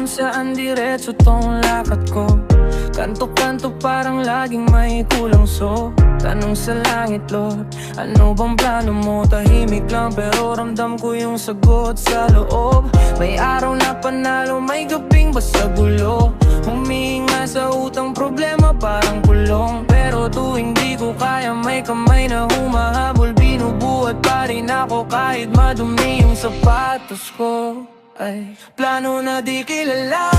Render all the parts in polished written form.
saan diretso tong lakad ko. Kanto-kanto parang laging may kulang, so tanong sa langit, Lord, ano bang plano mo? Tahimik lang pero ramdam ko yung sagot sa loob. May araw na panalo, may gabing basta gulo. Humihinga sa utang, problema parang kulong. Pero tuwing di ko kaya, may kamay na humahabol. Binubuhat pa rin ako kahit madumi yung sapatos ko. Ay, plano na di kilala,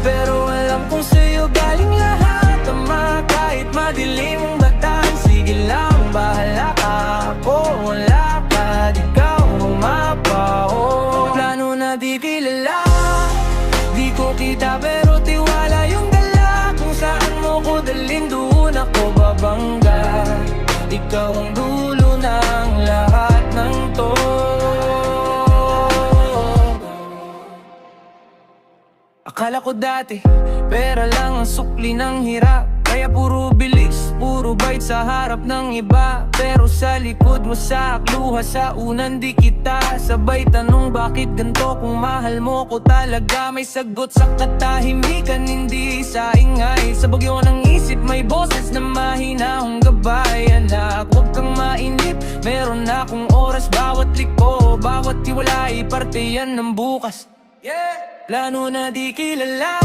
pero alam kong sa'yo galing lahat. Tama kahit madilim ang bataan, sige lang, bahala ka. Ako ang lakad, ikaw ang mapa. Plano na di kilala, di ko kita pero tiwala yung dala. Kung saan mo ko dalhin, doon ako babangga. Ikaw ang dulo ng lahat ng to. Akala ko dati, pera lang ang sukli ng hirap. Kaya puro bilis, puro bite sa harap ng iba. Pero sa likod mo sa luha, sa unan di kita sabay tanong bakit ganto. Kung mahal mo ko talaga, may sagot sa katahimikan, hindi sa ingay. Sa bagyo ng isip, may boses na mahinahong gabay. Anak, huwag kang mainip, meron akong oras. Bawat liko, bawat tiwalay, parte yan ng bukas. Plano na di kilala,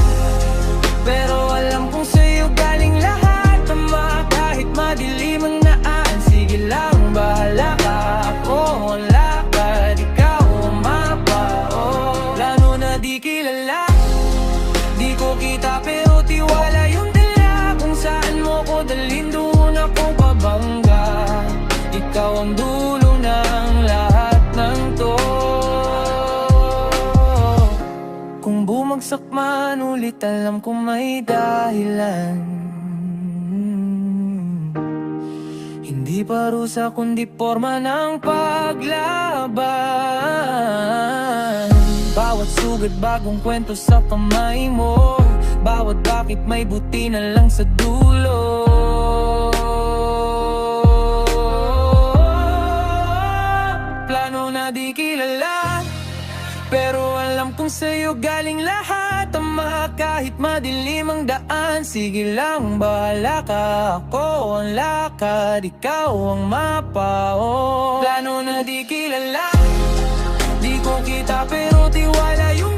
pero alam kong sa'yo galing lahat. Tama kahit madilim ang daan, sige lang, bahala ka. Ako ang lakad, ikaw ang mapa. Plano na di kilala, di ko kita pero tiwala yung dala. Kung saan mo ko dalhin, doon ako babangga. Ikaw ang dulo ng lahat ng to. Kung bumagsak man ulit, alam kong may dahilan. Hindi parusa kundi forma ng paglaban. Bawat sugat bagong kwento sa kamay mo. Bawat bakit may buti na lang sa dulo. Plano na di kilala, pero alam kong sa'yo galing lahat. Tama kahit madilim ang daan, sige lang, bahala ka. Ako ang lakad, ikaw ang mapa. Plano na di kilala, di ko kita pero tiwala yung